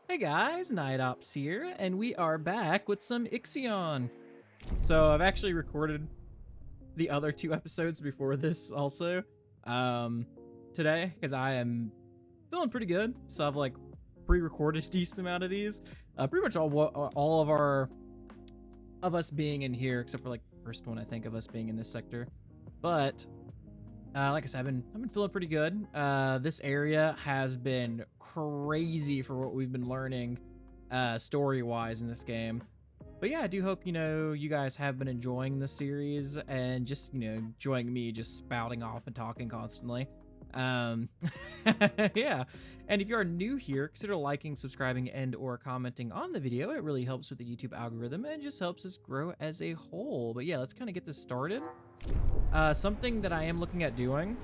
Hey guys, Night Ops here, and we are back with some IXION. So I've actually recorded the other two episodes before this also um, today because I am feeling pretty good. So I've like pre-recorded a decent amount of these. Pretty much all of us being in here, except for like the first one I think of us being in this sector. But like I said, I've been feeling pretty good. This area has been crazy for what we've been learning, story-wise in this game. But yeah, I do hope you guys have been enjoying the series and just enjoying me just spouting off and talking constantly. Um, yeah. And if you are new here, consider liking, subscribing, and/or commenting on the video. It really helps with the YouTube algorithm and just helps us grow as a whole. But yeah, let's kind of get this started. Something that I am looking at doing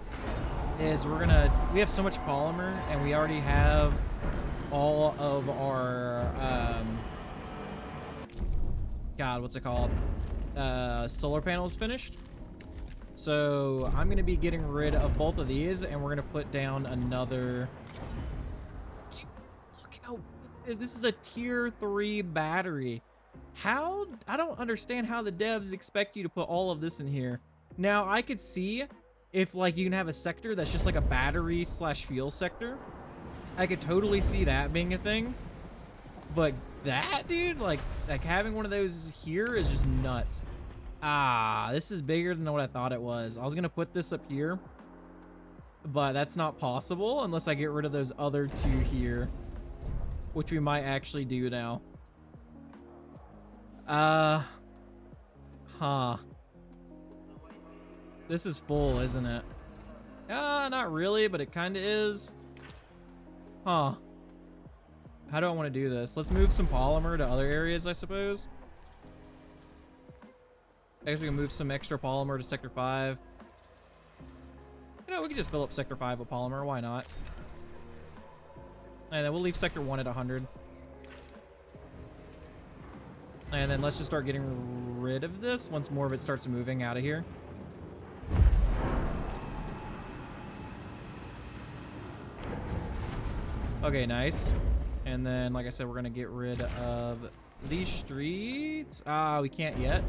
is we have so much polymer and we already have all of our, God, what's it called? Solar panels finished. So I'm going to be getting rid of both of these and we're going to put down another. Look how this is a tier 3 battery. I don't understand how the devs expect you to put all of this in here. Now, I could see if, like, you can have a sector that's just, like, a battery/fuel sector. I could totally see that being a thing. But that, dude, like having one of those here is just nuts. Ah, this is bigger than what I thought it was. I was going to put this up here, but that's not possible unless I get rid of those other two here, which we might actually do now. Huh. This is full, isn't it? Not really, but it kind of is. Huh. How do I want to do this? Let's move some polymer to other areas, I suppose. I guess we can move some extra polymer to Sector 5. We can just fill up Sector 5 with polymer. Why not? And then we'll leave Sector 1 at 100. And then let's just start getting rid of this once more of it starts moving out of here. Okay, nice. And then, like I said, we're going to get rid of these streets. We can't yet.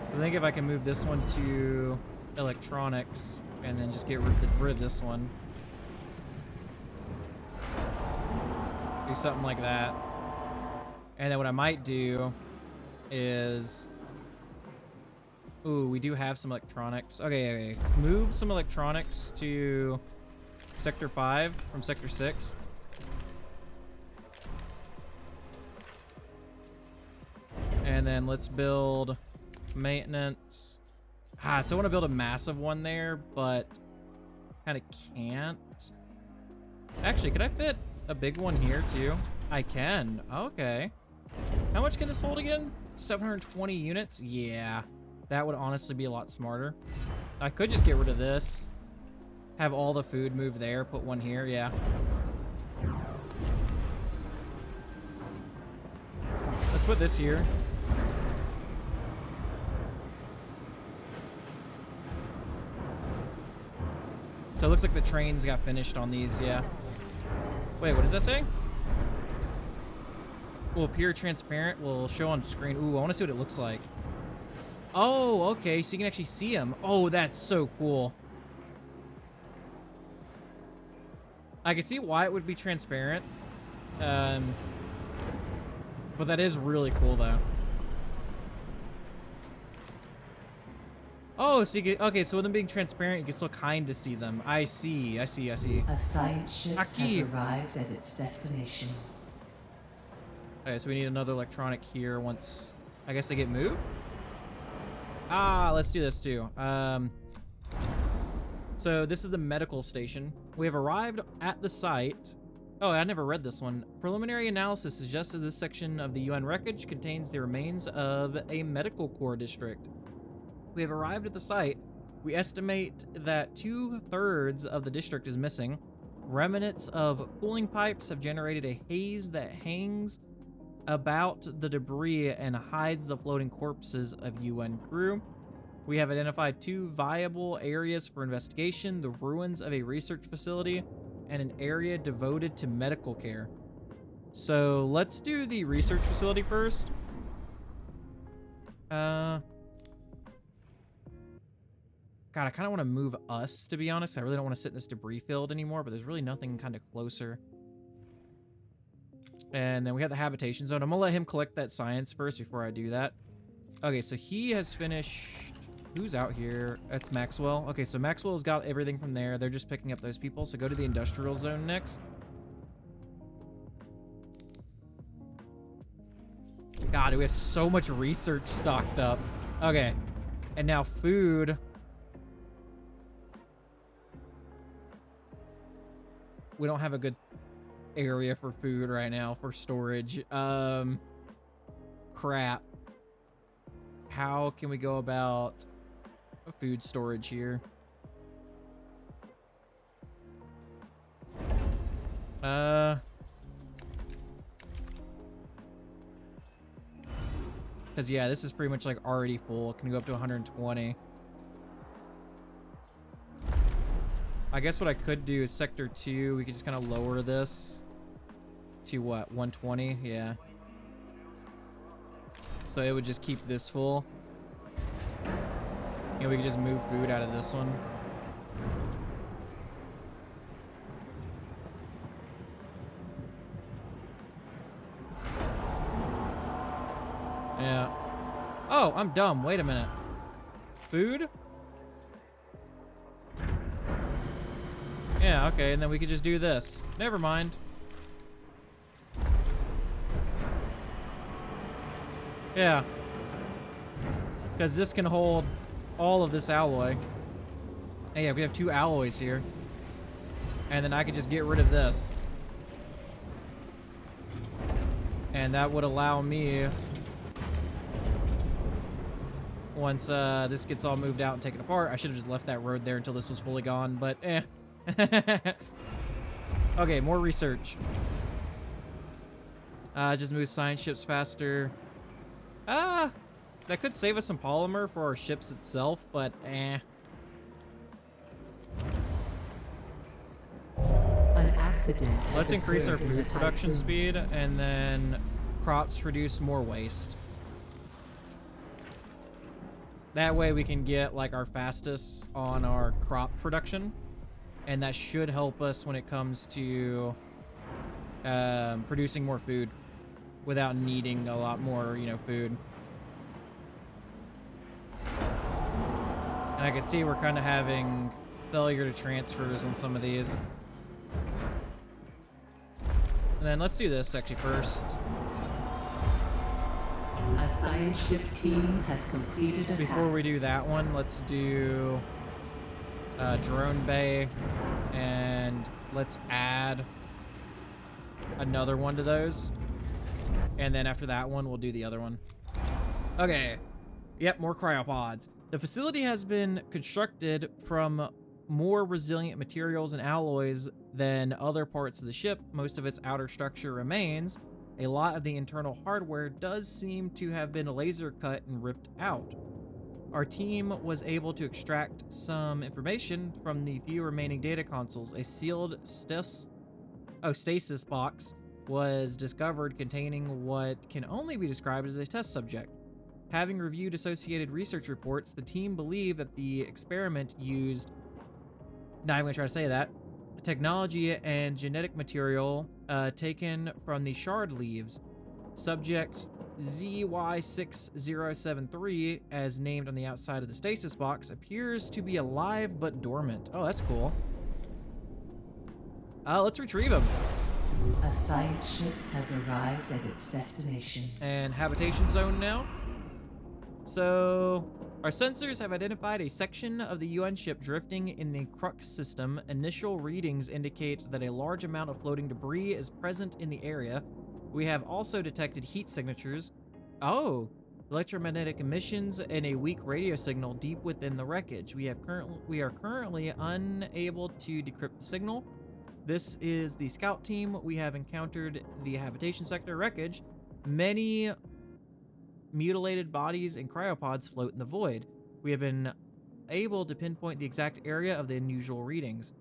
I think if I can move this one to electronics and then just get rid of this one. Do something like that. And then what I might do is... Ooh, we do have some electronics. Okay. Move some electronics to Sector 5 from Sector 6. And then let's build maintenance. So I want to build a massive one there, but kind of can't. Actually, could I fit a big one here too? I can. Okay. How much can this hold again? 720 units? Yeah. That would honestly be a lot smarter. I could just get rid of this. Have all the food move there, put one here, yeah. Let's put this here. So it looks like the trains got finished on these, yeah. Wait, what does that say? Will appear transparent, will show on screen. Ooh, I want to see what it looks like. Oh, okay, so you can actually see them. Oh, that's so cool. I can see why it would be transparent. But that is really cool, though. Oh, so you get... Okay, so with them being transparent, you can still kind of see them. I see. A science ship has arrived at its destination. Okay, so we need another electronic here once... I guess they get moved? Let's do this too. So this is the medical station. We have arrived at the site. Oh, I never read this one. Preliminary analysis suggests that this section of the UN wreckage contains the remains of a medical corps district. We have arrived at the site. We estimate that 2/3 of the district is missing. Remnants of cooling pipes have generated a haze that hangs about the debris and hides the floating corpses of UN crew. We have identified 2 viable areas for investigation, the ruins of a research facility and an area devoted to medical care. So let's do the research facility first. God, I kind of want to move us, to be honest. I really don't want to sit in this debris field anymore, but there's really nothing kind of closer. And then we have the habitation zone. I'm going to let him collect that science first before I do that. Okay, so he has finished... Who's out here? That's Maxwell. Okay, so Maxwell's got everything from there. They're just picking up those people. So go to the industrial zone next. God, we have so much research stocked up. Okay, and now food... We don't have a good area for food right now for storage. Crap. How can we go about a food storage here? Because yeah, this is pretty much like already full. Can go up to 120. I guess what I could do is sector 2. We could just kind of lower this to what, 120? Yeah. So it would just keep this full. You know, we could just move food out of this one. Yeah. Oh, I'm dumb. Wait a minute. Food? Yeah, okay, and then we could just do this. Never mind. Yeah. Because this can hold all of this alloy. Hey, yeah, we have 2 alloys here. And then I could just get rid of this. And that would allow me, once this gets all moved out and taken apart, I should have just left that road there until this was fully gone, but eh. Okay, more research. Just move science ships faster. That could save us some polymer for our ships itself, but eh. An accident has Let's increase our occurred in the food production Tiqqun. speed, and then crops produce more waste. That way we can get like our fastest on our crop production. And that should help us when it comes to producing more food without needing a lot more, you know, food. And I can see we're kind of having failure to transfers on some of these. And then let's do this actually first. A science ship team has completed a Before we task. do that one, let's do drone bay, and let's add another one to those. And then after that one, we'll do the other one. Okay. Yep, more cryopods. The facility has been constructed from more resilient materials and alloys than other parts of the ship. Most of its outer structure remains. A lot of the internal hardware does seem to have been laser cut and ripped out. Our team was able to extract some information from the few remaining data consoles. A sealed stasis box was discovered containing what can only be described as a test subject. Having reviewed associated research reports, the team believed that the experiment used, not even going to try to say that, technology and genetic material taken from the shard leaves. Subject ZY6073, as named on the outside of the stasis box, appears to be alive but dormant. Oh, that's cool. Let's retrieve him. A science ship has arrived at its destination. And habitation zone now. So, our sensors have identified a section of the UN ship drifting in the Crux system. Initial readings indicate that a large amount of floating debris is present in the area. We have also detected heat signatures. Oh, electromagnetic emissions and a weak radio signal deep within the wreckage. We are currently unable to decrypt the signal. This is the scout team. We have encountered the habitation sector wreckage. Many mutilated bodies and cryopods float in the void. We have been able to pinpoint the exact area of the unusual readings.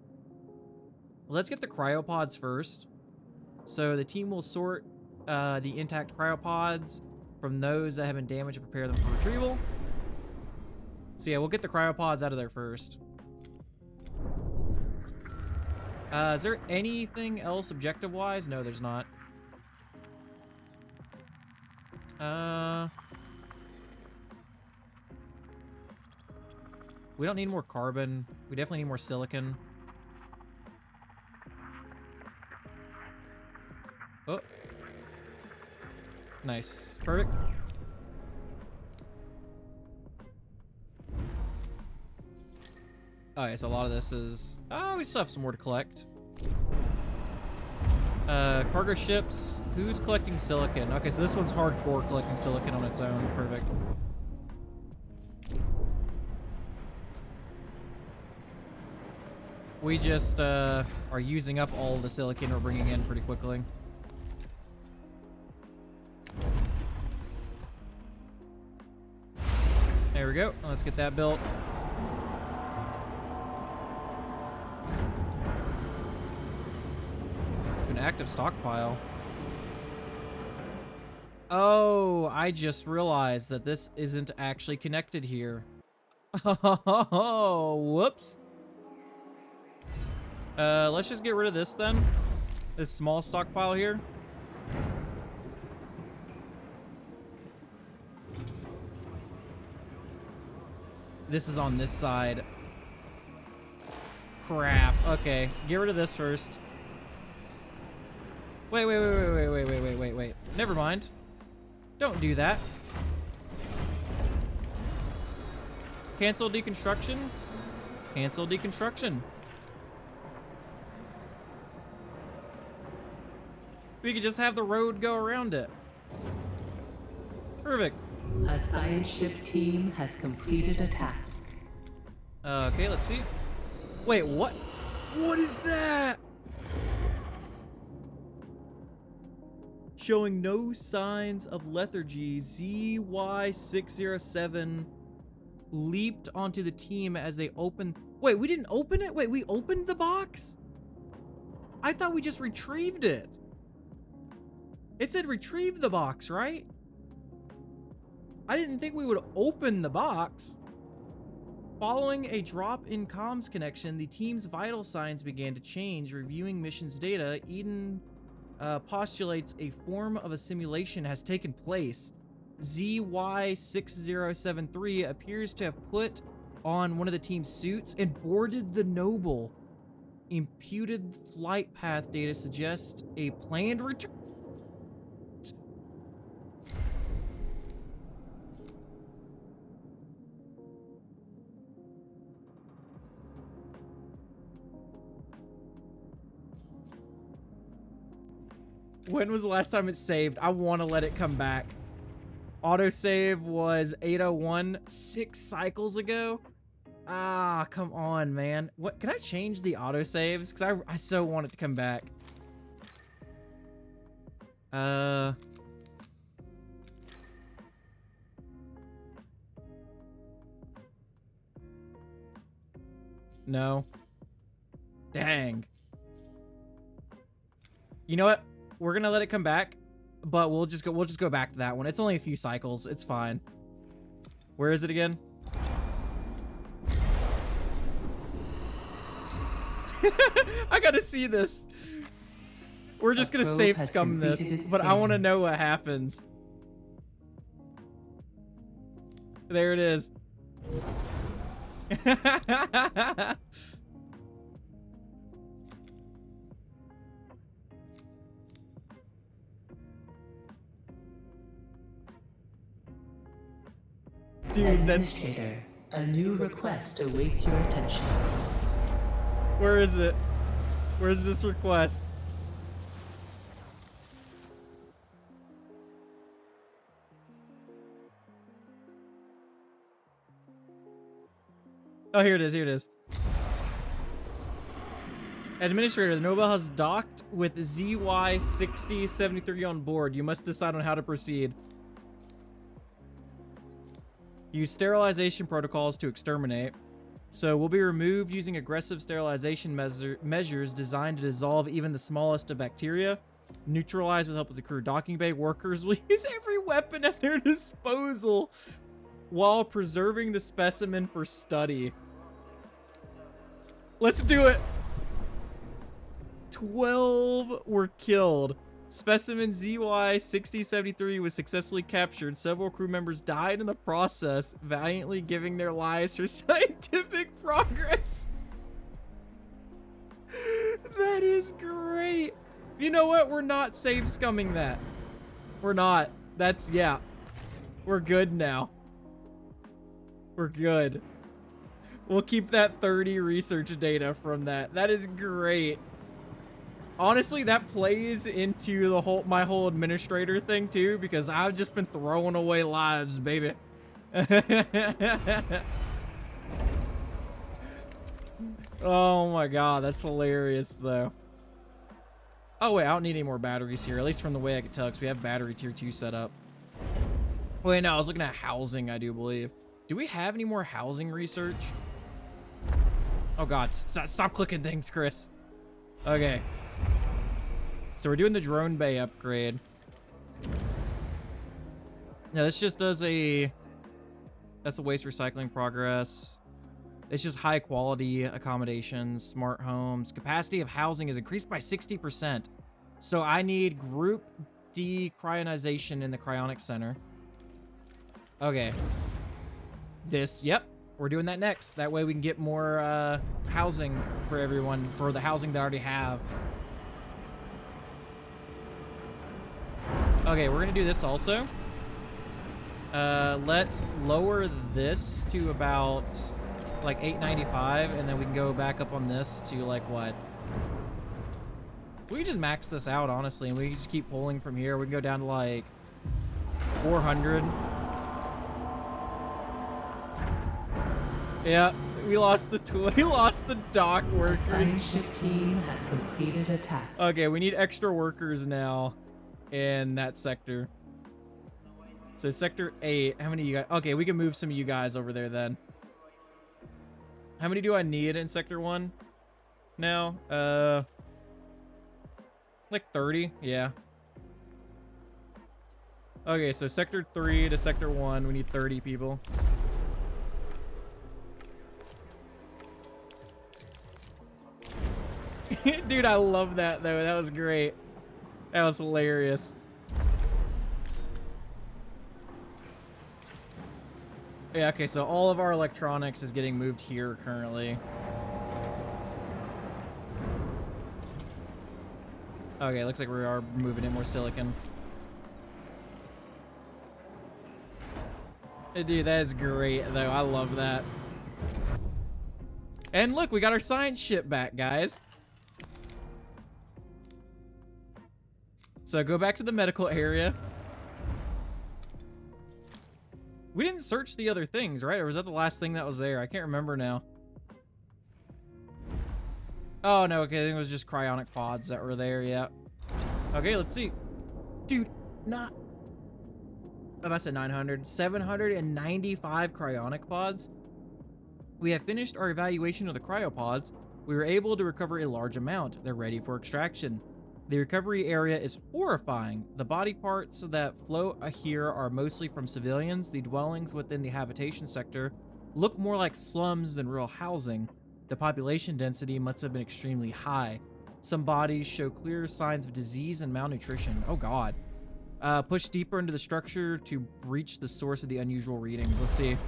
Let's get the cryopods first. So the team will sort the intact cryopods from those that have been damaged and prepare them for retrieval. So yeah, we'll get the cryopods out of there first. Is there anything else objective-wise? No, there's not. We don't need more carbon. We definitely need more silicon. Oh. Nice. Perfect. Okay, so a lot of this is... Oh, we still have some more to collect. Cargo ships. Who's collecting silicon? Okay, so this one's hardcore collecting silicon on its own. Perfect. We just are using up all the silicon we're bringing in pretty quickly. There we go. Let's get that built. An active stockpile. Oh, I just realized that this isn't actually connected here. Oh, whoops. Let's just get rid of this then. This small stockpile here. This is on this side. Crap. Okay, get rid of this first. Wait. Never mind. Don't do that. Cancel deconstruction. Cancel deconstruction. We could just have the road go around it. Perfect. A science ship team has completed a task. Okay, let's see. Wait, what? What is that? Showing no signs of lethargy, ZY607 leaped onto the team as they opened... Wait, we didn't open it? Wait, we opened the box? I thought we just retrieved it. It said retrieve the box, right? I didn't think we would open the box. Following a drop in comms connection, the team's vital signs began to change. Reviewing missions data, Eden postulates a form of a simulation has taken place. ZY6073 appears to have put on one of the team's suits and boarded the Noble. Imputed flight path data suggests a planned return. When was the last time it saved? I want to let it come back. Autosave was 801 6 cycles ago. Ah, come on, man. What? Can I change the autosaves? Because I so want it to come back. No. Dang. You know what? We're gonna let it come back, but we'll just go back to that one. It's only a few cycles. It's fine. Where is it again? I gotta see this. We're just gonna safe scum this, but I want to know what happens. There it is. Dude, Administrator, a new request awaits your attention. Where is it? Where's this request? Oh, here it is. Here it is. Administrator, the Noble has docked with ZY6073 on board. You must decide on how to proceed. Use sterilization protocols to exterminate. So we'll be removed using aggressive sterilization measures designed to dissolve even the smallest of bacteria. Neutralize with help of the crew. Docking bay workers will use every weapon at their disposal while preserving the specimen for study. Let's do it. 12 were killed. Specimen ZY-6073 was successfully captured. Several crew members died in the process, valiantly giving their lives for scientific progress. That is great. You know what? We're not save scumming that. We're not. That's, yeah. We're good now. We're good. We'll keep that 30 research data from that. That is great. Honestly, that plays into the my whole administrator thing too, because I've just been throwing away lives, baby. Oh my god, that's hilarious though. Oh wait, I don't need any more batteries here, at least from the way I can tell, because we have battery tier 2 set up. Wait, no, I was looking at housing, I do believe. Do we have any more housing research? Oh god, stop clicking things, Chris. Okay. So we're doing the drone bay upgrade. Now this just does that's a waste recycling progress. It's just high quality accommodations, smart homes. Capacity of housing is increased by 60%. So I need group decryonization in the cryonic center. Okay. Yep, we're doing that next. That way we can get more housing for everyone, for the housing they already have. Okay, we're gonna do this also. Let's lower this to about like 895, and then we can go back up on this to like what? We can just max this out, honestly, and we can just keep pulling from here. We can go down to like 400. Yeah, we lost the dock workers. The science ship team has completed a task. Okay, we need extra workers now in that sector. So sector 8, how many of you guys? Okay, we can move some of you guys over there then. How many do I need in sector 1 now? Like 30, yeah. Okay, so sector 3 to sector 1, we need 30 people. Dude, I love that though. That was great. That was hilarious. Yeah, okay, so all of our electronics is getting moved here currently. Okay, looks like we are moving in more silicon. Dude, that is great though. I love that. And look, we got our science ship back, guys. So go back to the medical area. We didn't search the other things, right? Or was that the last thing that was there? I can't remember now. Oh, no. Okay, I think it was just cryonic pods that were there. Yeah. Okay, let's see. Dude, not... Oh, I said 900. 795 cryonic pods. We have finished our evaluation of the cryopods. We were able to recover a large amount. They're ready for extraction. The recovery area is horrifying. The body parts that float here are mostly from civilians. The dwellings within the habitation sector look more like slums than real housing. The population density must have been extremely high. Some bodies show clear signs of disease and malnutrition. Oh god. Push deeper into the structure to reach the source of the unusual readings. Let's see.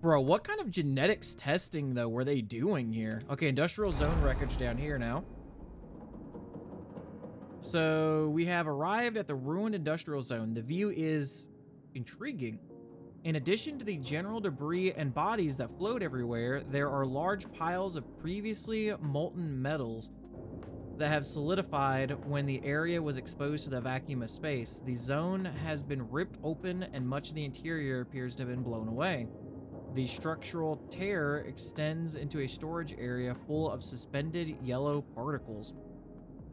Bro, what kind of genetics testing though were they doing here? Okay, industrial zone wreckage down here now. So we have arrived at the ruined industrial zone. The view is intriguing. In addition to the general debris and bodies that float everywhere, there are large piles of previously molten metals that have solidified when the area was exposed to the vacuum of space. The zone has been ripped open and much of the interior appears to have been blown away. The structural tear extends into a storage area full of suspended yellow particles.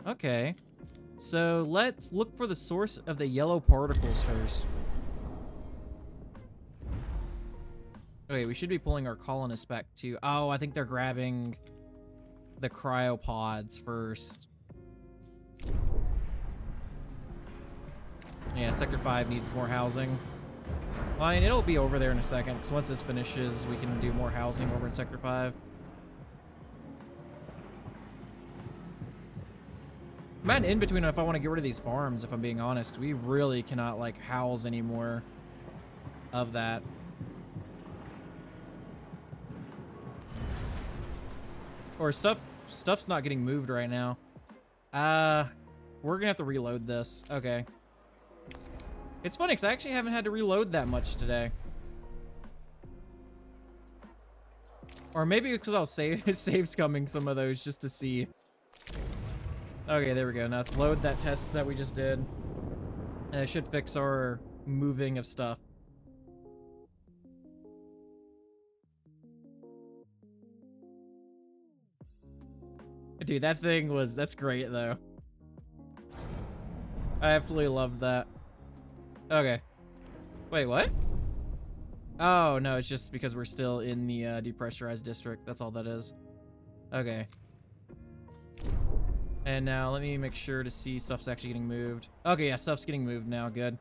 Okay. So let's look for the source of the yellow particles first. Okay, we should be pulling our colonists back too. Oh, I think they're grabbing the cryopods first. Yeah, Sector 5 needs more housing. Well, I mean, it'll be over there in a second, because once this finishes, we can do more housing over in Sector 5. I'm at an in-between if I want to get rid of these farms, if I'm being honest. We really cannot, like, house any more of that. Or stuff's not getting moved right now. We're gonna have to reload this. Okay. It's funny, because I actually haven't had to reload that much today. Or maybe because I'll save scumming some of those just to see. Okay, there we go. Now let's load that test that we just did. And it should fix our moving of stuff. Dude, that thing that's great though. I absolutely love that. Okay. Wait, what? Oh, no, it's just because we're still in the depressurized district. That's all that is. Okay. And now let me make sure to see stuff's actually getting moved. Okay, yeah, stuff's getting moved now. Good.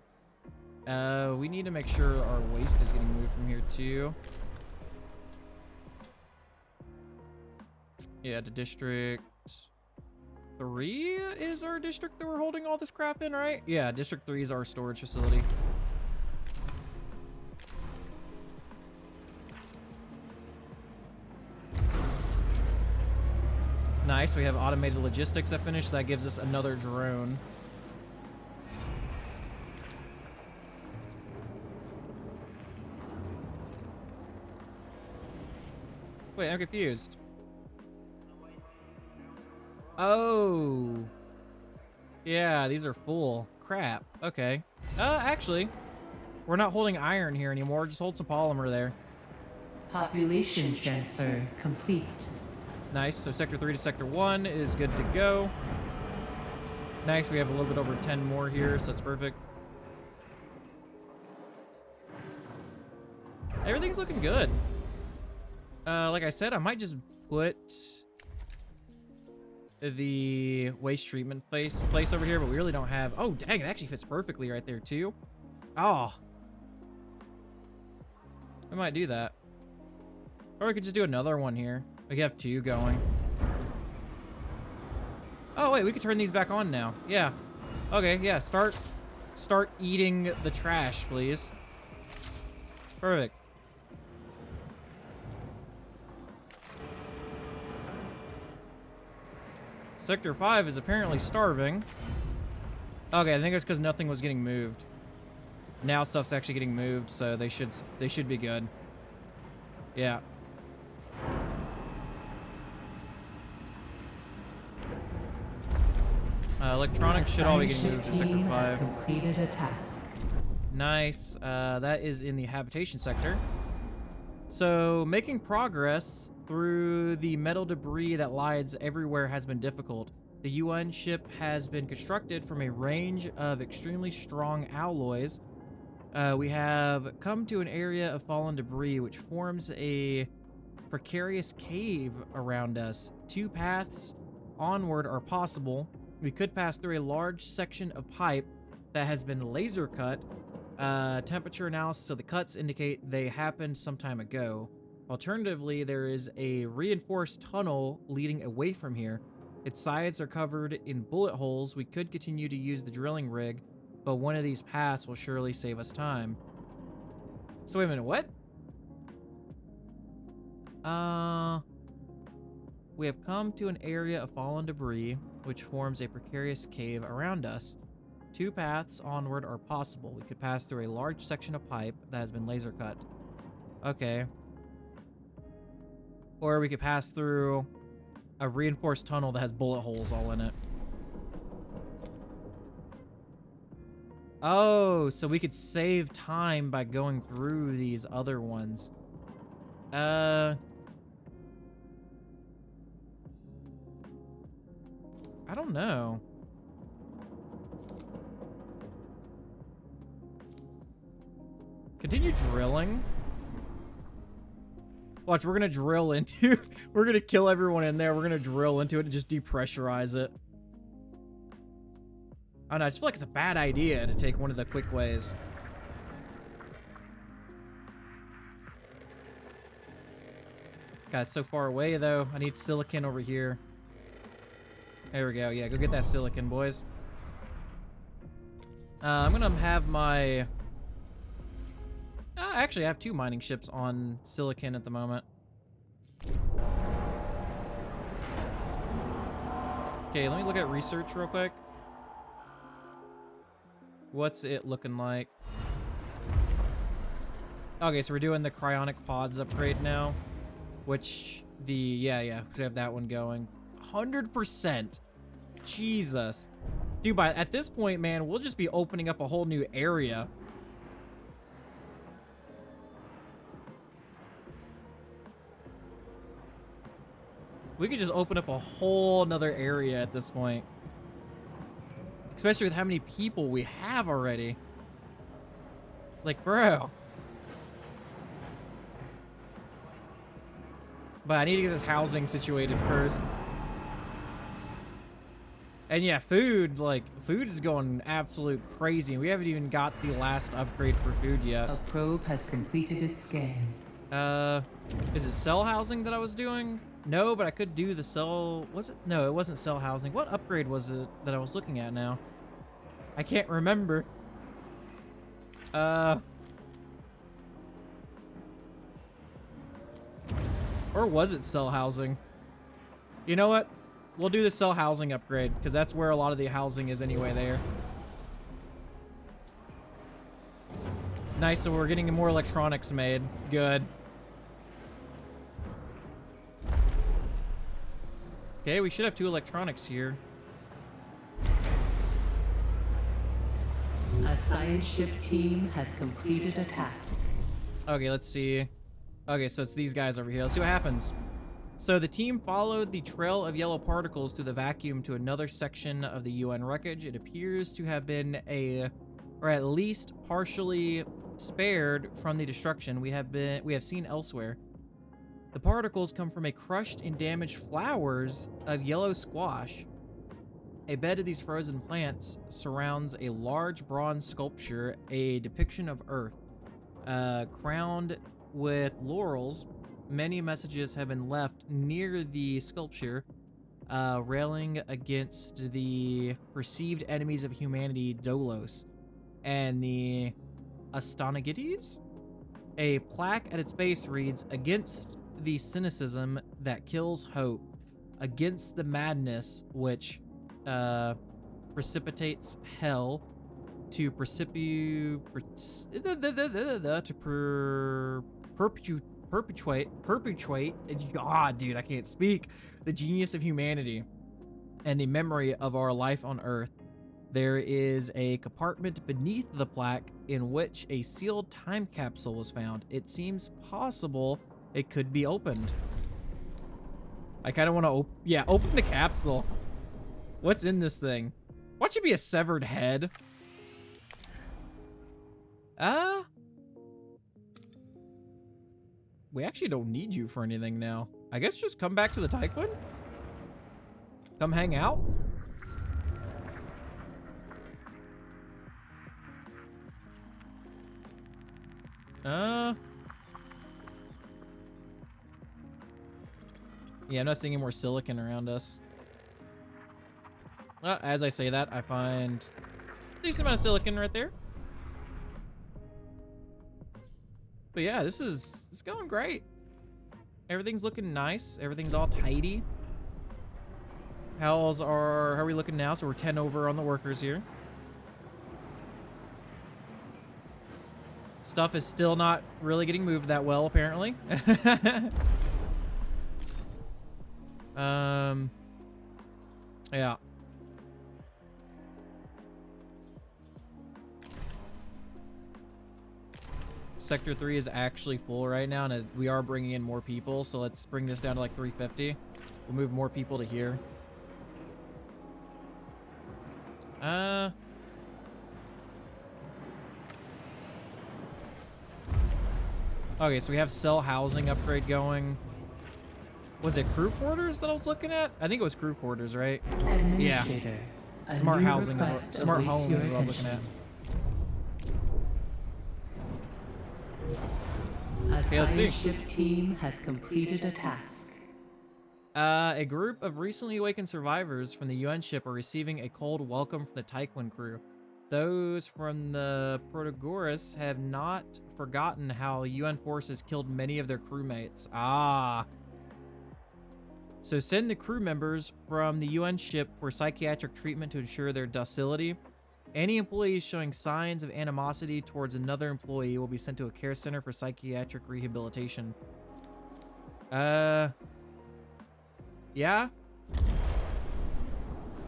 We need to make sure our waste is getting moved from here too. Yeah, to District 3 is our district that we're holding all this crap in, right? Yeah, District 3 is our storage facility. Nice, we have automated logistics that finished, so that gives us another drone. Wait, I'm confused. Oh. Yeah, these are full. Crap. Okay. Actually, we're not holding iron here anymore. Just hold some polymer there. Population transfer complete. Nice. So Sector 3 to Sector 1 is good to go. Nice. We have a little bit over 10 more here, so that's perfect. Everything's looking good. Like I said, I might just put the waste treatment place over here, but we really don't have. Oh, dang, it actually fits perfectly right there too. Oh, I might do that, or we could just do another one here. We could have two going. Oh wait, we could turn these back on now. Yeah. Okay, yeah, start eating the trash, please. Perfect. Sector 5 is apparently starving. Okay, I think it's because nothing was getting moved. Now stuff's actually getting moved, so they should be good. Yeah. Electronics should all be getting moved to Sector 5. Completed a task. Nice. That is in the habitation sector. So making progress through the metal debris that lies everywhere has been difficult. The UN ship has been constructed from a range of extremely strong alloys. We have come to an area of fallen debris which forms a precarious cave around us. Two paths onward are possible. We could pass through a large section of pipe that has been laser cut. Temperature analysis of the cuts indicate they happened some time ago. Alternatively, there is a reinforced tunnel leading away from here. Its sides are covered in bullet holes. We could continue to use the drilling rig, but one of these paths will surely save us time. So wait a minute, what? We have come to an area of fallen debris, which forms a precarious cave around us. Two paths onward are possible. We could pass through a large section of pipe that has been laser cut. Okay. Or we could pass through a reinforced tunnel that has bullet holes all in it. Oh, so we could save time by going through these other ones. I don't know. Continue drilling. Watch, we're gonna drill into we're gonna kill everyone in there. We're gonna drill into it and just depressurize it. I don't know, I just feel like it's a bad idea to take one of the quick ways. God, it's so far away though. I need silicon over here. There we go. Yeah, go get that silicon, boys. I'm gonna have my... actually, I have 2 mining ships on silicon at the moment. Okay, let me look at research real quick. What's it looking like? Okay, so we're doing the cryonic pods upgrade now. Which, yeah, we have that one going. 100%. Jesus. Dude, at this point, man, we'll just be opening up a whole new area. We could just open up a whole nother area at this point. Especially with how many people we have already. Like, bro. But I need to get this housing situated first. And yeah, food is going absolute crazy. We haven't even got the last upgrade for food yet. A probe has completed its scan. Is it cell housing that I was doing? No, but I could do the cell... Was it? No, it wasn't cell housing. What upgrade was it that I was looking at now? I can't remember. Or was it cell housing? You know what? We'll do the cell housing upgrade, because that's where a lot of the housing is anyway there. Nice, so we're getting more electronics made. Good. Okay, we should have 2 electronics here. A science ship team has completed a task. Okay, let's see. Okay, so it's these guys over here. Let's see what happens. So the team followed the trail of yellow particles through the vacuum to another section of the UN wreckage. It appears to have been or at least partially spared from the destruction we have seen elsewhere. The particles come from a crushed and damaged flowers of yellow squash. A bed of these frozen plants surrounds a large bronze sculpture, a depiction of Earth, crowned with laurels. Many messages have been left near the sculpture, railing against the perceived enemies of humanity, Dolos, and the Astanagites. A plaque at its base reads, "Against the cynicism that kills hope, against the madness which precipitates hell, to perpetuate, God, dude, I can't speak, the genius of humanity and the memory of our life on Earth. There is a compartment beneath the plaque in which a sealed time capsule was found. It seems possible it could be opened." I kind of want to, open the capsule. What's in this thing? Watch it be a severed head. We actually don't need you for anything now. I guess just come back to the Tiqqun? Come hang out? Yeah, I'm not seeing any more silicon around us. As I say that, I find a decent amount of silicon right there. But yeah, this is going great. Everything's looking nice. Everything's all tidy. How are we looking now? So we're 10 over on the workers here. Stuff is still not really getting moved that well, apparently. Yeah. Sector 3 is actually full right now, and we are bringing in more people, so let's bring this down to like 350. We'll move more people to here. Okay, so we have cell housing upgrade going. Was it crew quarters that I was looking at? I think it was crew quarters, right? Yeah. Administrator, a Smart new housing, request smart awaits homes your is what I was looking at. attention. A Okay, let's see. science ship team has completed a task. A group of recently awakened survivors from the UN ship are receiving a cold welcome from the Tiqqun crew. Those from the Protagoras have not forgotten how UN forces killed many of their crewmates. Ah. So send the crew members from the UN ship for psychiatric treatment to ensure their docility. Any employees showing signs of animosity towards another employee will be sent to a care center for psychiatric rehabilitation. Yeah?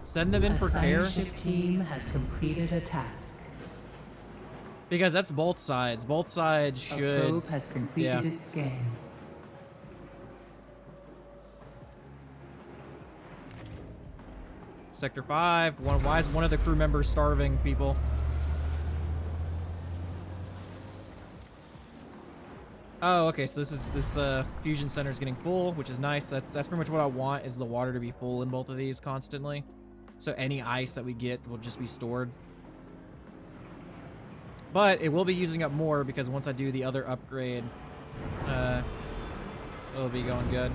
Send them in for care? A science ship team has completed a task. Because that's both sides. Both sides A should... probe has completed its scan. Sector 5. Why is one of the crew members starving, people? Oh, okay, so this fusion center is getting full, which is nice. That's pretty much what I want, is the water to be full in both of these constantly. So any ice that we get will just be stored. But it will be using up more because once I do the other upgrade, it'll be going good.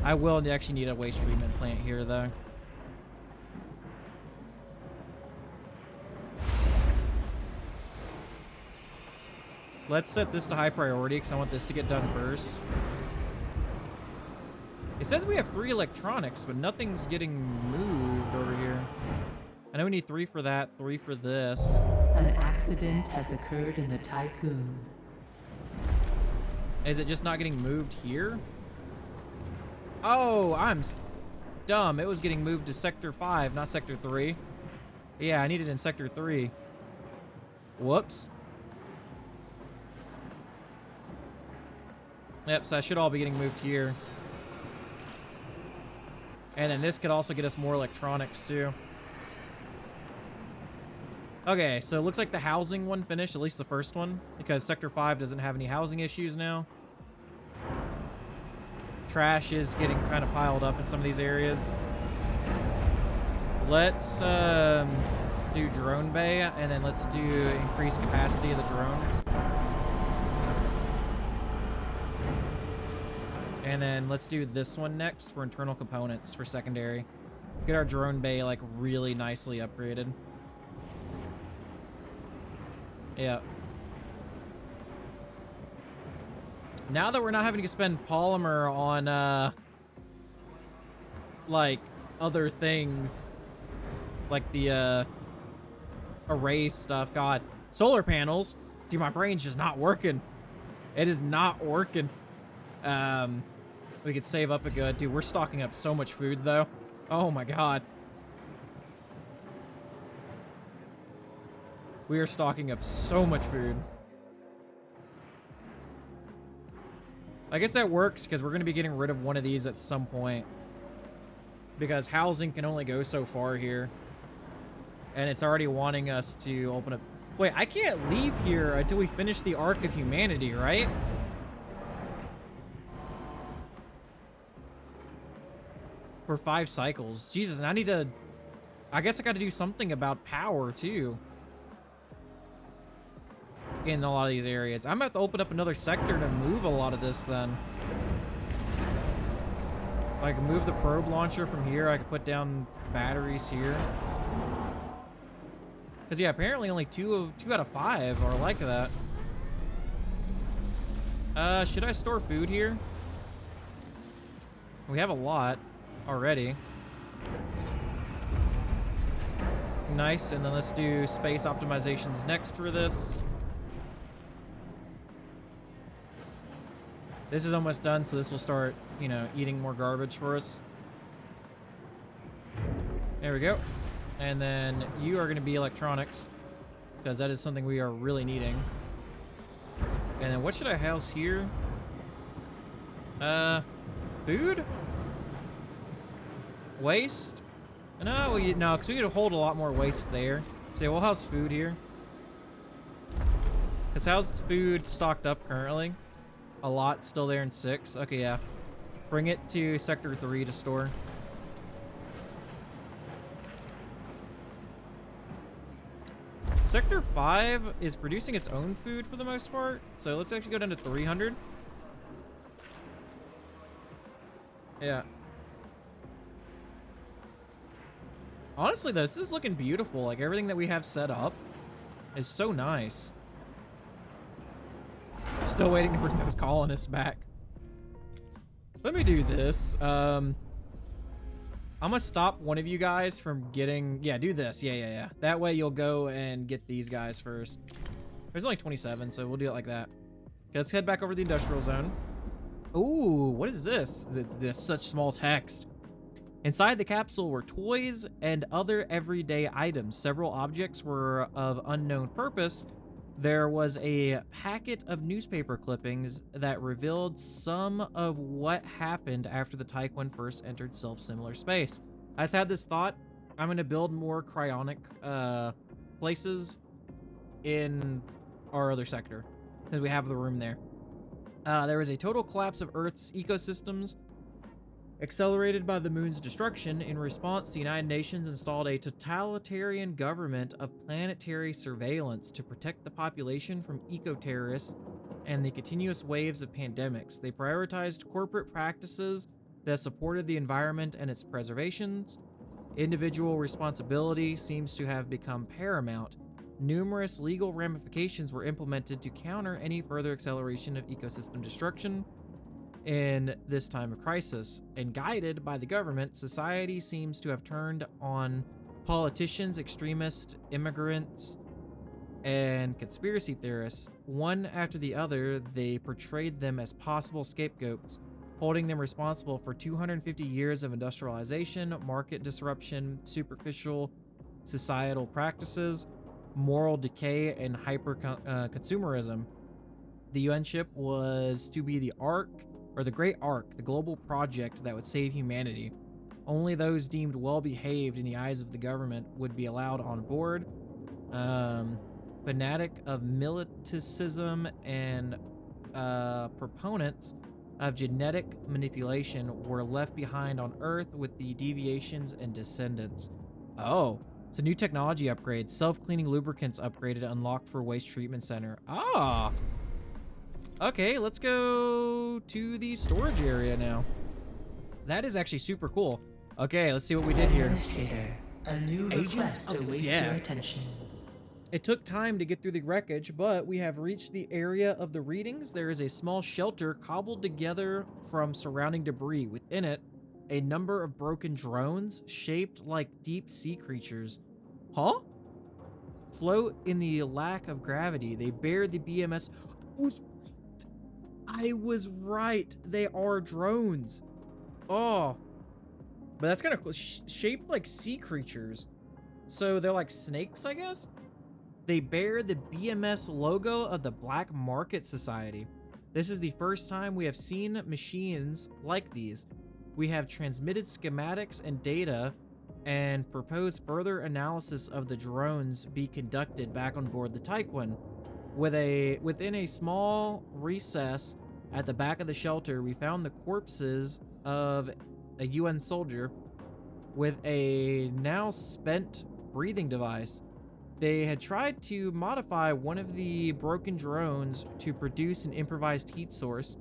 I will actually need a waste treatment plant here, though. Let's set this to high priority because I want this to get done first. It says we have 3 electronics, but nothing's getting moved over here. I know we need 3 for that, 3 for this. An accident has occurred in the Tiqqun. Is it just not getting moved here? Oh, I'm dumb. It was getting moved to Sector 5, not Sector 3. Yeah, I need it in Sector 3. Whoops. Yep, so that should all be getting moved here. And then this could also get us more electronics, too. Okay, so it looks like the housing one finished, at least the first one, because Sector 5 doesn't have any housing issues now. Trash is getting kind of piled up in some of these areas. Let's do drone bay, and then let's do increased capacity of the drones. And then let's do this one next for internal components for secondary. Get our drone bay like really nicely upgraded. Yeah. Now that we're not having to spend polymer on like other things like the array stuff. God, solar panels. Dude, my brain's just not working. It is not working. We could save up a good. Dude, we're stocking up so much food though. Oh my god. We are stocking up so much food. I guess that works because we're going to be getting rid of one of these at some point. Because housing can only go so far here. And it's already wanting us to open up. Wait, I can't leave here until we finish the Arc of Humanity, right? For 5 cycles. Jesus, and I need to... I guess I got to do something about power, too. In a lot of these areas. I'm gonna have to open up another sector to move a lot of this then. If I can move the probe launcher from here, I can put down batteries here. Because yeah, apparently only 2 out of 5 are like that. Should I store food here? We have a lot already. Nice, and then let's do space optimizations next for this. This is almost done, so this will start, you know, eating more garbage for us. There we go. And then you are going to be electronics, because that is something we are really needing. And then what should I house here? Food? Waste? No, no, because we could hold a lot more waste there. So yeah, we'll house food here. Because how's food stocked up currently? A lot still there in 6. Okay, yeah. Bring it to Sector 3 to store. Sector 5 is producing its own food for the most part. So let's actually go down to 300. Yeah. Honestly, though, this is looking beautiful. Like, everything that we have set up is so nice. Still waiting to bring those colonists back. Let me do this. I'm gonna stop one of you guys from getting... Yeah, do this. Yeah. That way you'll go and get these guys first. There's only 27, so we'll do it like that. Okay, let's head back over to the industrial zone. Ooh, what is this? This such small text. Inside the capsule were toys and other everyday items. Several objects were of unknown purpose. There was a packet of newspaper clippings that revealed some of what happened after the Tiqqun first entered self-similar space. I just had this thought. I'm going to build more cryonic places in our other sector, because we have the room there. There was a total collapse of Earth's ecosystems, accelerated by the moon's destruction. In response, the United Nations installed a totalitarian government of planetary surveillance to protect the population from eco-terrorists and the continuous waves of pandemics. They prioritized corporate practices that supported the environment and its preservation. Individual responsibility seems to have become paramount. Numerous legal ramifications were implemented to counter any further acceleration of ecosystem destruction. In this time of crisis, and guided by the government, society seems to have turned on politicians, extremists, immigrants, and conspiracy theorists. One after the other, they portrayed them as possible scapegoats, holding them responsible for 250 years of industrialization, market disruption, superficial societal practices, moral decay, and hyper-consumerism. The UN ship was to be the Ark, or the Great Ark, the global project that would save humanity. Only those deemed well-behaved in the eyes of the government would be allowed on board. Fanatic of militarism and proponents of genetic manipulation were left behind on Earth with the deviations and descendants. Oh, it's a new technology upgrade. Self-cleaning lubricants upgraded unlocked for waste treatment center. Ah! Okay, let's go to the storage area now. That is actually super cool. Okay, let's see what we did here. Administrator, a new Agents request of awaits Death. your attention. It took time to get through the wreckage, but we have reached the area of the readings. There is a small shelter cobbled together from surrounding debris. Within it, a number of broken drones shaped like deep sea creatures. Huh? Float in the lack of gravity. They bear the BMS. I was right. They are drones. Oh. But that's kind of cool. Shaped like sea creatures. So they're like snakes, I guess? They bear the BMS logo of the Black Market Society. This is the first time we have seen machines like these. We have transmitted schematics and data and proposed further analysis of the drones be conducted back on board the Tiqqun. Within a small recess at the back of the shelter, we found the corpses of a UN soldier with a now spent breathing device. They had tried to modify one of the broken drones to produce an improvised heat source.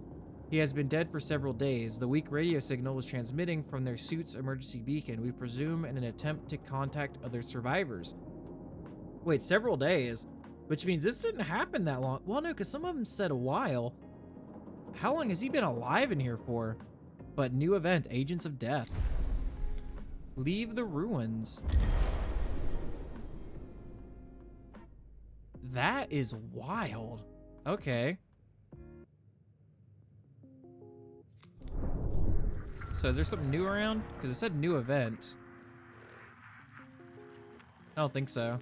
He has been dead for several days. The weak radio signal was transmitting from their suit's emergency beacon, we presume in an attempt to contact other survivors. Wait, several days? Which means this didn't happen that long. Well, no, because some of them said a while. How long has he been alive in here for? But new event, Agents of Death. Leave the ruins. That is wild. Okay. So is there something new around? Because it said new event. I don't think so.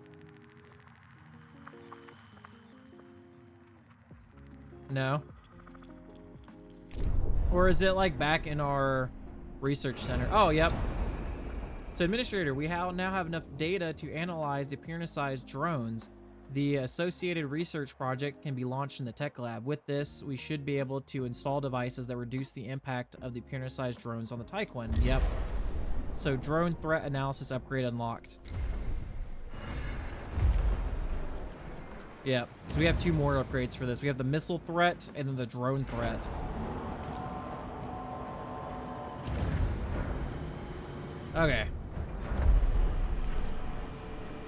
No. Or is it like back in our research center? Oh, yep. So administrator, we now have enough data to analyze the Pyrenees-sized drones. The associated research project can be launched in the tech lab. With this, we should be able to install devices that reduce the impact of the Pyrrhus-sized drones on the Tiqqun. Yep. So drone threat analysis upgrade unlocked. Yep. So we have 2 more upgrades for this. We have the missile threat and then the drone threat. Okay.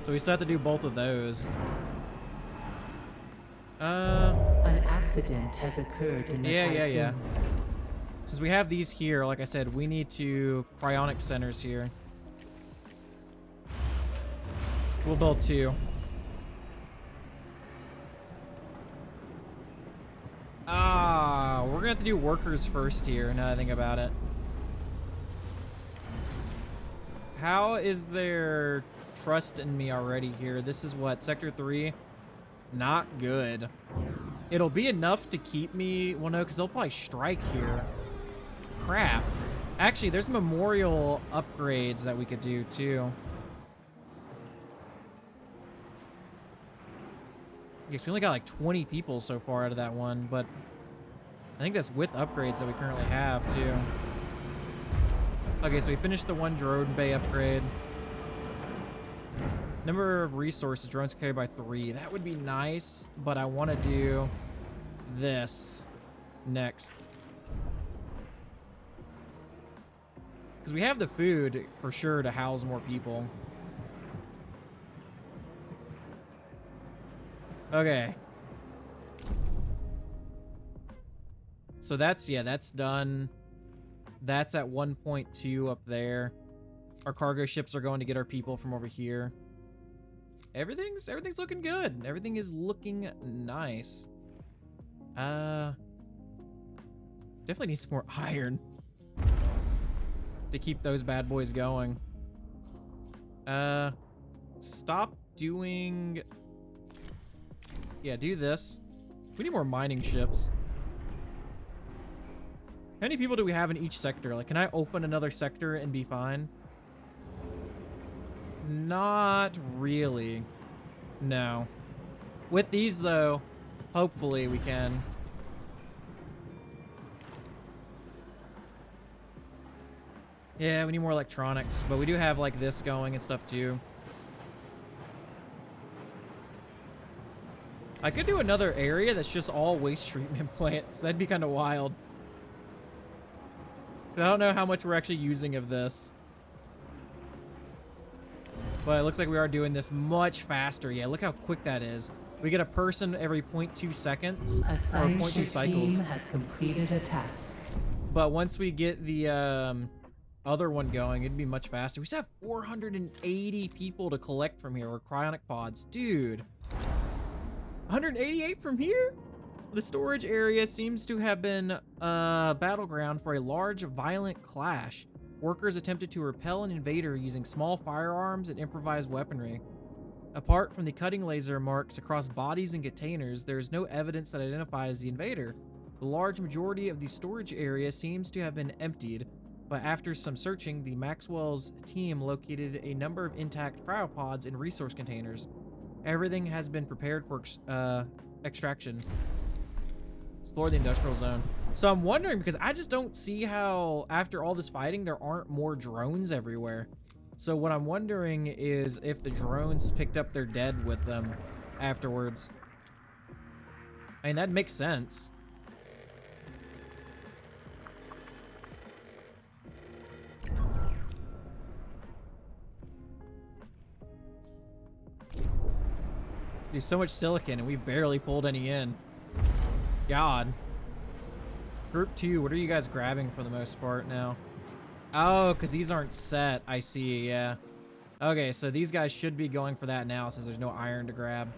So we still have to do both of those. An accident has occurred in the Tiqqun. Yeah. Since we have these here, like I said, we need to cryonic centers here. We'll build 2. We're gonna have to do workers first here, now that I think about it. How is there trust in me already here? This is what, Sector 3? Not good. It'll be enough to keep me... Well, no, because they'll probably strike here. Crap. Actually, there's memorial upgrades that we could do, too. Yes, we only got like 20 people so far out of that one, but... I think that's with upgrades that we currently have, too. Okay, so we finished the 1 drone bay upgrade. Number of resources, drones carried by 3. That would be nice, but I want to do this next. Because we have the food, for sure, to house more people. Okay. So that's, yeah, that's done. That's at 1.2 up there. Our cargo ships are going to get our people from over here. Everything's looking good. Everything is looking nice. Definitely need some more iron to keep those bad boys going. Stop doing... Yeah, do this. We need more mining ships. How many people do we have in each sector? Like, can I open another sector and be fine? Not really. No. With these, though, hopefully we can. Yeah, we need more electronics, but we do have, like, this going and stuff, too. I could do another area that's just all waste treatment plants. That'd be kind of wild. I don't know how much we're actually using of this. But it looks like we are doing this much faster. Yeah, look how quick that is. We get a person every 0.2 seconds. A or 0.2 cycles. team has completed a task. But once we get the other one going, it'd be much faster. We still have 480 people to collect from here, or cryonic pods. Dude. 188 from here? The storage area seems to have been a battleground for a large, violent clash. Workers attempted to repel an invader using small firearms and improvised weaponry. Apart from the cutting laser marks across bodies and containers, there is no evidence that identifies the invader. The large majority of the storage area seems to have been emptied, but after some searching, the Maxwell's team located a number of intact cryopods in resource containers. Everything has been prepared for extraction. Explore the industrial zone. So I'm wondering, because I just don't see how, after all this fighting, there aren't more drones everywhere. So what I'm wondering is if the drones picked up their dead with them afterwards. I mean, that makes sense. There's so much silicon and we've barely pulled any in. God. Group 2, what are you guys grabbing for the most part now? Oh, because these aren't set. I see, yeah. Okay, so these guys should be going for that now since there's no iron to grab.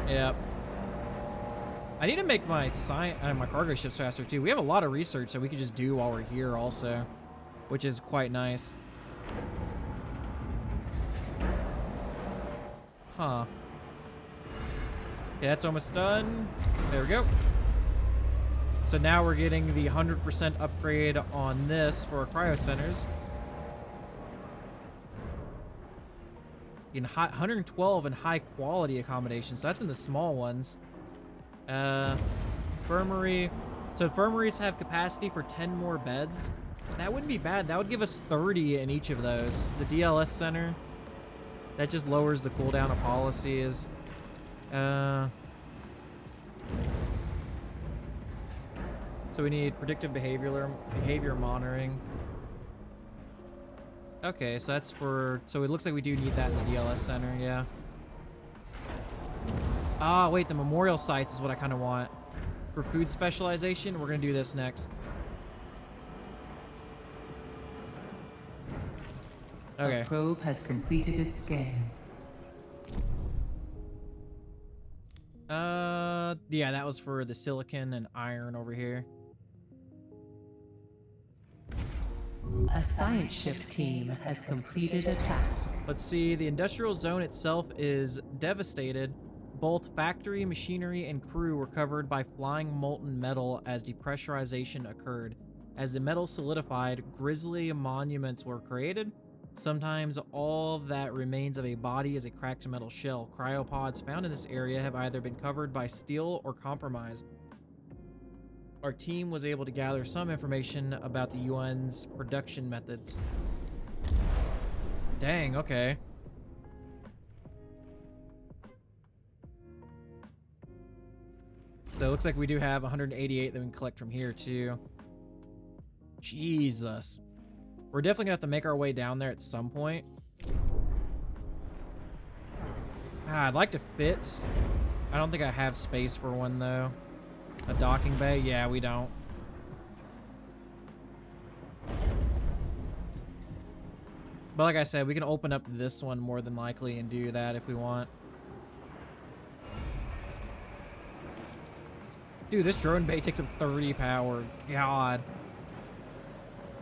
Yep. I need to make my my cargo ships faster too. We have a lot of research that we could just do while we're here also, which is quite nice. Huh. Yeah, that's almost done. There we go. So now we're getting the 100% upgrade on this for our cryo centers. In 112 in high quality accommodations. So that's in the small ones. Infirmary. So infirmaries have capacity for 10 more beds. That wouldn't be bad. That would give us 30 in each of those. The DLS center. That just lowers the cooldown of policies. So we need predictive behavior monitoring. Okay, so that's for... So it looks like we do need that in the DLS center, yeah. Ah, wait, the memorial sites is what I kind of want. For food specialization, we're going to do this next. Okay. The probe has completed its scan. Yeah, that was for the silicon and iron over here. A science shift team has completed a task. Let's see, the industrial zone itself is devastated. Both factory, machinery, and crew were covered by flying molten metal as depressurization occurred. As the metal solidified, grisly monuments were created. Sometimes all that remains of a body is a cracked metal shell. Cryopods found in this area have either been covered by steel or compromised. Our team was able to gather some information about the UN's production methods. Dang, okay. So it looks like we do have 188 that we can collect from here too. Jesus. We're definitely gonna have to make our way down there at some point. I'd like to fit. I don't think I have space for one though. A docking bay? Yeah, we don't. But like I said, we can open up this one more than likely and do that if we want. Dude, this drone bay takes up 30 power. God.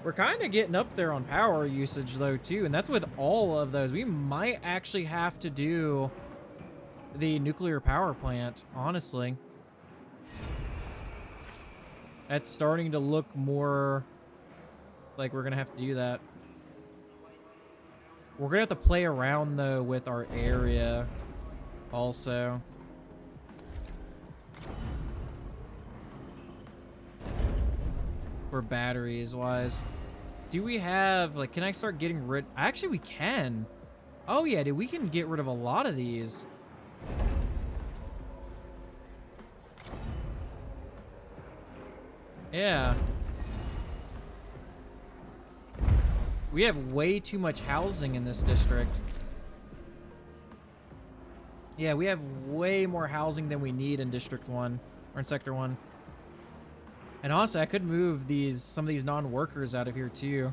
We're kind of getting up there on power usage though too, and that's with all of those. We might actually have to do the nuclear power plant, honestly. That's starting to look more like we're gonna have to do that. We're gonna have to play around though with our area also. For batteries wise. Do we have, like, can I start getting rid? Actually, we can. Oh yeah, dude, we can get rid of a lot of these. Yeah. We have way too much housing in this district. Yeah, we have way more housing than we need in District 1, or in Sector 1. And honestly, I could move some of these non-workers out of here too.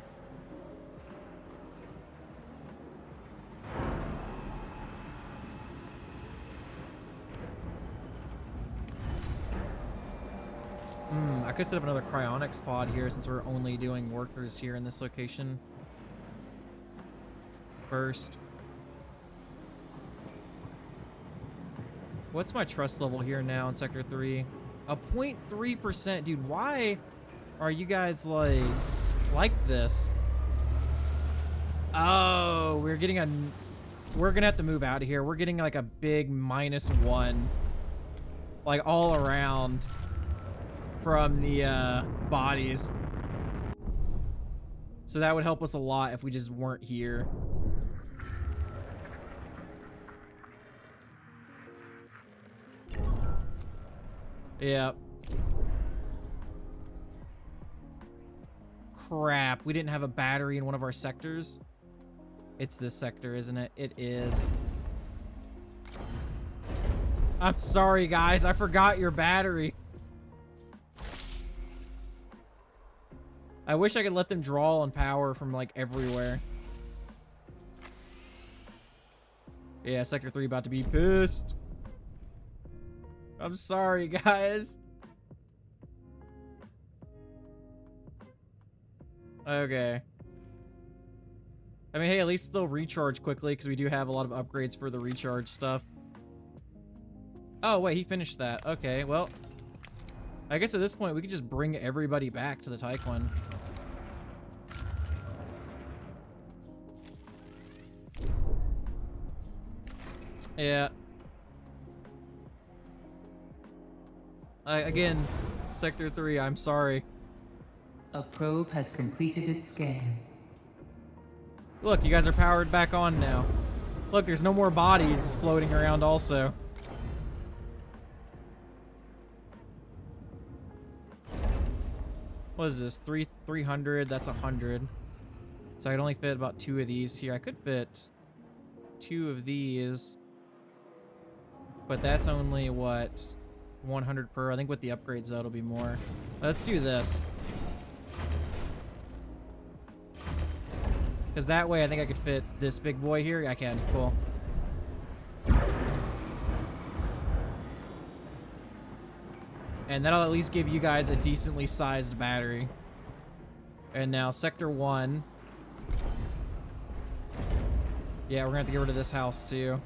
I could set up another cryonics pod here since we're only doing workers here in this location. First. What's my trust level here now in Sector 3? A 0.3%. Dude, why are you guys like this? Oh, we're gonna have to move out of here. We're getting like a big -1 like all around from the bodies. So that would help us a lot if we just weren't here. Yep. Crap, we didn't have a battery in one of our sectors. It's this sector, isn't it? It is. I'm sorry, guys. I forgot your battery. I wish I could let them draw on power from, like, everywhere. Yeah, Sector 3 about to be pissed. I'm sorry, guys. Okay. I mean, hey, at least they'll recharge quickly because we do have a lot of upgrades for the recharge stuff. Oh, wait, he finished that. Okay, well. I guess at this point we could just bring everybody back to the Tiqqun. Yeah. Again, Sector 3, I'm sorry. A probe has completed its scan. Look, you guys are powered back on now. Look, there's no more bodies floating around also. What is this? 300, that's 100. So I could only fit about 2 of these here. I could fit 2 of these. But that's only, what, 100 per? I think with the upgrades, that'll be more. Let's do this. Because that way, I think I could fit this big boy here. I can. Cool. And that'll at least give you guys a decently sized battery. And now, Sector 1. Yeah, we're going to have to get rid of this house, too.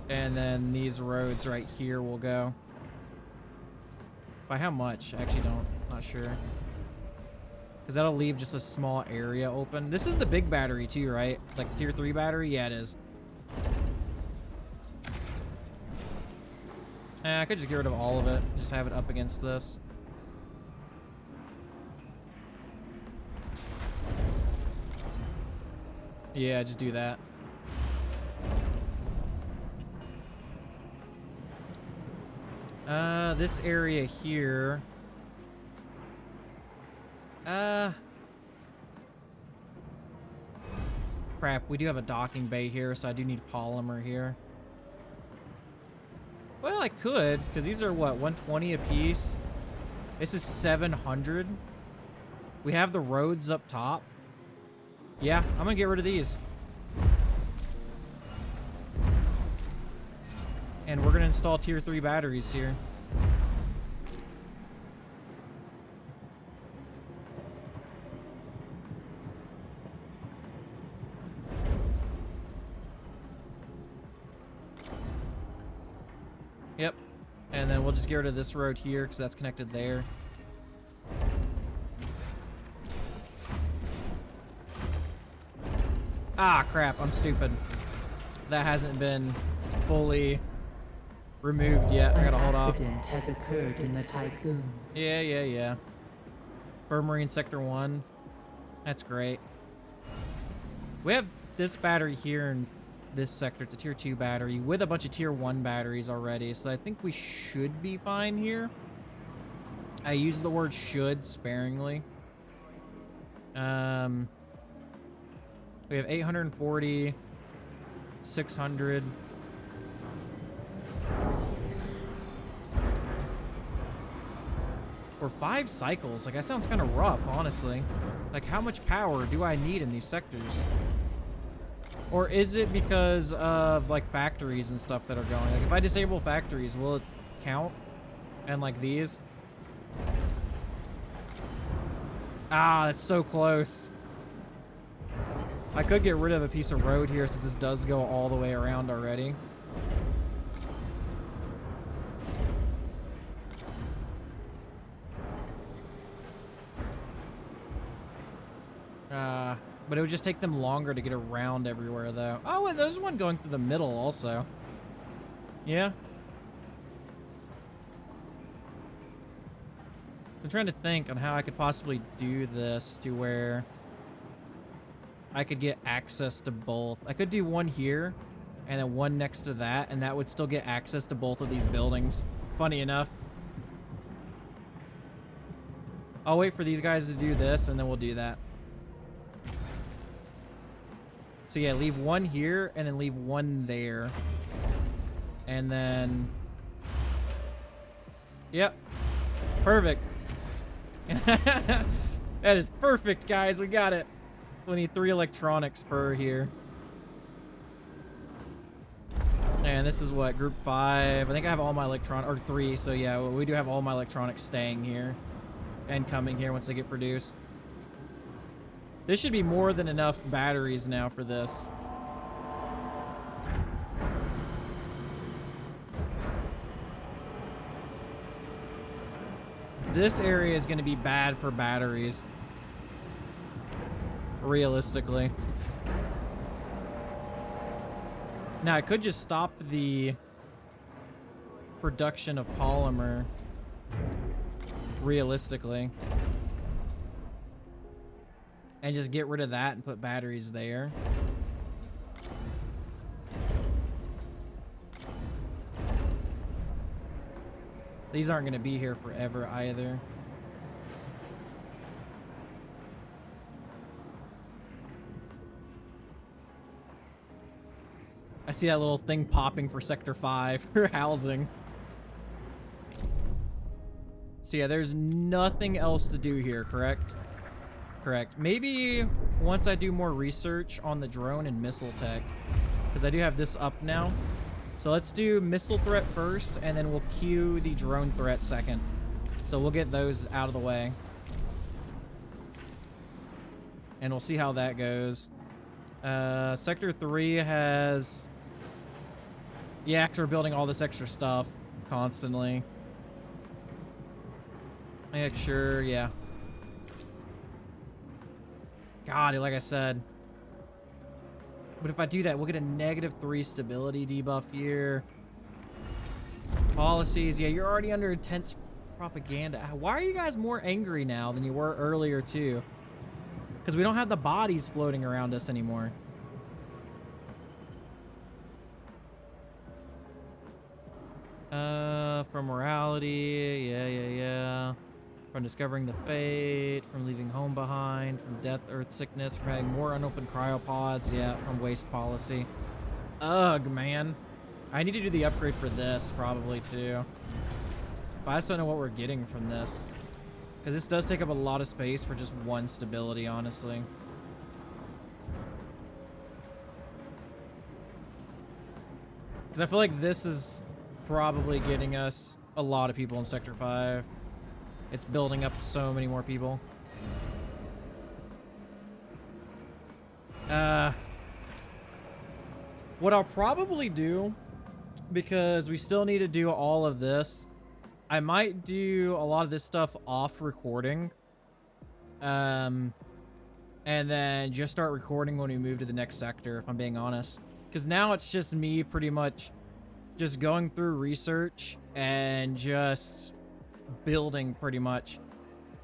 And then these roads right here will go. By how much? I actually don't. Not sure. Because that'll leave just a small area open. This is the big battery too, right? Like tier 3 battery? Yeah, it is. I could just get rid of all of it. Just have it up against this. Yeah, just do that. This area here. Crap, we do have a docking bay here, so I do need polymer here. Well, I could, because these are, what, 120 a piece? This is 700. We have the roads up top. Yeah, I'm gonna get rid of these. And we're gonna install tier 3 batteries here. Yep. And then we'll just get rid of this road here because that's connected there. Ah, crap. I'm stupid. That hasn't been fully removed yet. I gotta hold off. An accident has occurred in the Tiqqun. Yeah. Marine Sector 1. That's great. We have this battery here in this sector. It's a tier 2 battery with a bunch of tier 1 batteries already, so I think we should be fine here. I use the word should sparingly. We have 840, 600. Or 5 cycles. Like, that sounds kind of rough, honestly. Like, how much power do I need in these sectors? Or is it because of, like, factories and stuff that are going? Like, if I disable factories, will it count? And, like, these? Ah, that's so close. I could get rid of a piece of road here since this does go all the way around already. But it would just take them longer to get around everywhere, though. Oh, wait, there's one going through the middle also. Yeah. I'm trying to think on how I could possibly do this to where I could get access to both. I could do one here and then one next to that, and that would still get access to both of these buildings. Funny enough. I'll wait for these guys to do this, and then we'll do that. So yeah, leave one here, and then leave one there. And then... Yep. Perfect. That is perfect, guys. We got it. We need 3 electronics per here. And this is what, group 5. I think I have all my electronic, or 3. So yeah, we do have all my electronics staying here and coming here once they get produced. This should be more than enough batteries now for this. this area is going to be bad for batteries. Realistically. Now, I could just stop the production of polymer. Realistically. And just get rid of that and put batteries there. These aren't going to be here forever either. I see that little thing popping for Sector 5 for housing. So yeah, there's nothing else to do here, correct? Correct. Maybe once I do more research on the drone and missile tech, because I do have this up now. So let's do missile threat first, and then we'll queue the drone threat second. So we'll get those out of the way. And we'll see how that goes. Sector 3 has... Yeah, because we're building all this extra stuff constantly. Yeah, sure, yeah. God, like I said. But if I do that, we'll get a -3 stability debuff here. Policies, yeah, you're already under intense propaganda. Why are you guys more angry now than you were earlier, too? Because we don't have the bodies floating around us anymore. From morality, yeah. From discovering the fate, from leaving home behind, from death, earth sickness, from having more unopened cryopods, yeah, from waste policy. Ugh, man. I need to do the upgrade for this, probably, too. But I just don't know what we're getting from this. Because this does take up a lot of space for just one stability, honestly. Because I feel like this is probably getting us a lot of people in Sector 5. It's building up so many more people. What I'll probably do, because we still need to do all of this, I might do a lot of this stuff off recording. And then just start recording when we move to the next sector, if I'm being honest. Because now it's just me pretty much just going through research and just building pretty much.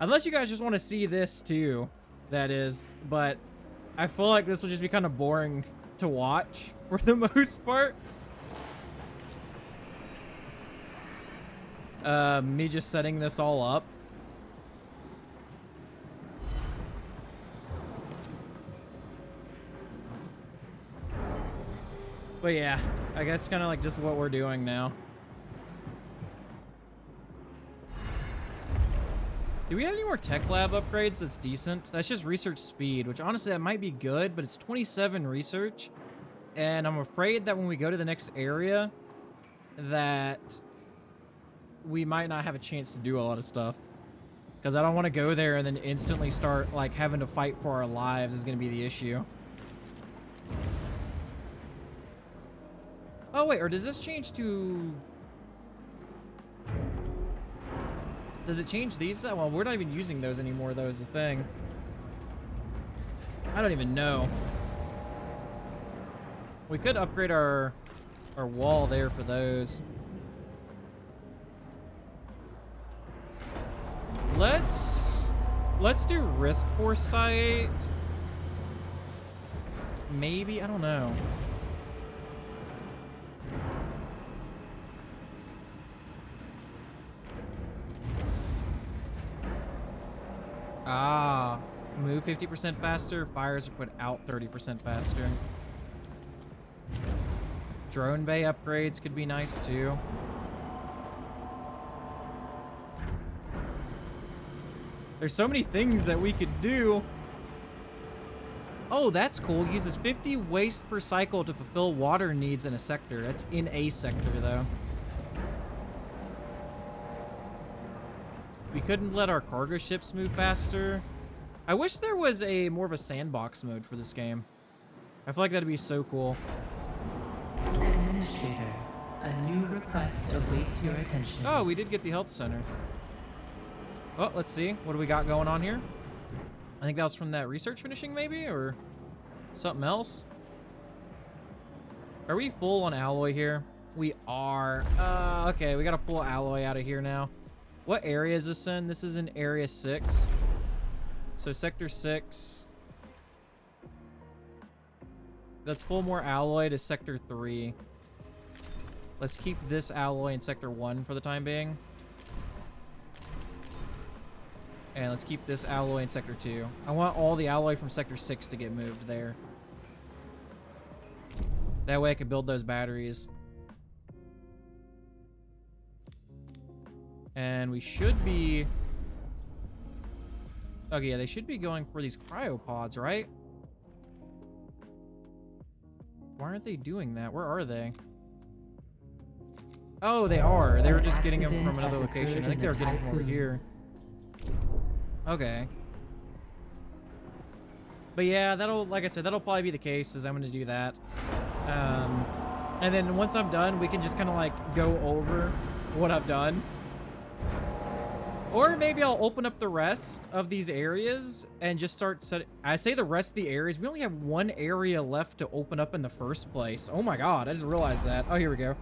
Unless you guys just want to see this too, that is. But I feel like this will just be kind of boring to watch for the most part. Me just setting this all up. But yeah, I guess kind of like just what we're doing now. Do we have any more tech lab upgrades that's decent? That's just research speed, which honestly that might be good, but it's 27 research. And I'm afraid that when we go to the next area, that we might not have a chance to do a lot of stuff. Because I don't want to go there and then instantly start like having to fight for our lives is going to be the issue. Oh wait, or does this change to... Does it change these? Well, we're not even using those anymore, though, is the thing. I don't even know. We could upgrade our wall there for those. Let's do risk foresight. Maybe, I don't know. Ah, move 50% faster, fires are put out 30% faster. Drone bay upgrades could be nice too. There's so many things that we could do. Oh, that's cool. Uses 50 waste per cycle to fulfill water needs in a sector. That's in a sector though. We couldn't let our cargo ships move faster. I wish there was a more of a sandbox mode for this game. I feel like that'd be so cool. Oh, let's see. What do we got going on here? I think that was from that research finishing, maybe, or something else. Are we full on alloy here? We are. Okay, we gotta pull alloy out of here now. What area is this in? This is in area 6. So sector 6. Let's pull more alloy to sector 3. Let's keep this alloy in sector 1 for the time being. And let's keep this alloy in sector 2. I want all the alloy from sector 6 to get moved there. That way I can build those batteries. And we should be... Okay, yeah, they should be going for these cryopods, right? Why aren't they doing that? Where are they? Oh, they are. They were just getting them from another location. I think they were getting them over here. Okay. But yeah, that'll, like I said, that'll probably be the case, is I'm going to do that. And then once I'm done, we can just kind of like go over what I've done. Or maybe I'll open up the rest of these areas and just start setting... I say the rest of the areas. We only have one area left to open up in the first place. Oh my god, I just realized that. Oh, here we go.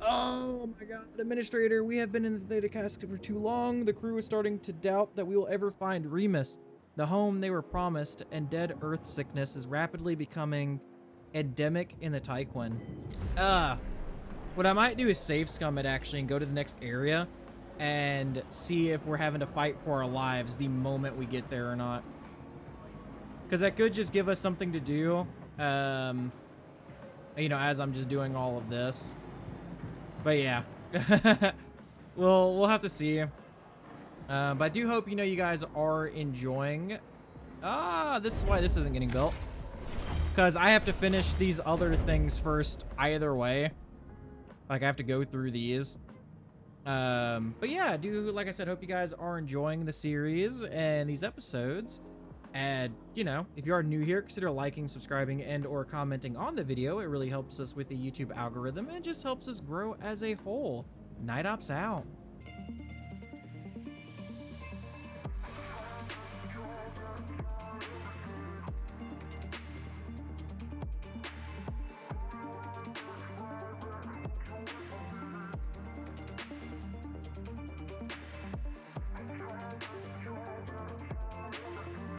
Oh my god, Administrator, we have been in the Theta Casket for too long. The crew is starting to doubt that we will ever find Remus, the home they were promised, and dead Earth sickness is rapidly becoming endemic in the Tiqqun. What I might do is save scum it actually and go to the next area and see if we're having to fight for our lives the moment we get there or not. Because that could just give us something to do, you know, as I'm just doing all of this. But yeah, we'll have to see. But I do hope, you know, you guys are enjoying. This is why this isn't getting built. Because I have to finish these other things first either way. Like, I have to go through these. But yeah, like I said, hope you guys are enjoying the series and these episodes. And, you know, if you are new here, consider liking, subscribing, and or commenting on the video. It really helps us with the YouTube algorithm and just helps us grow as a whole. Night Ops out.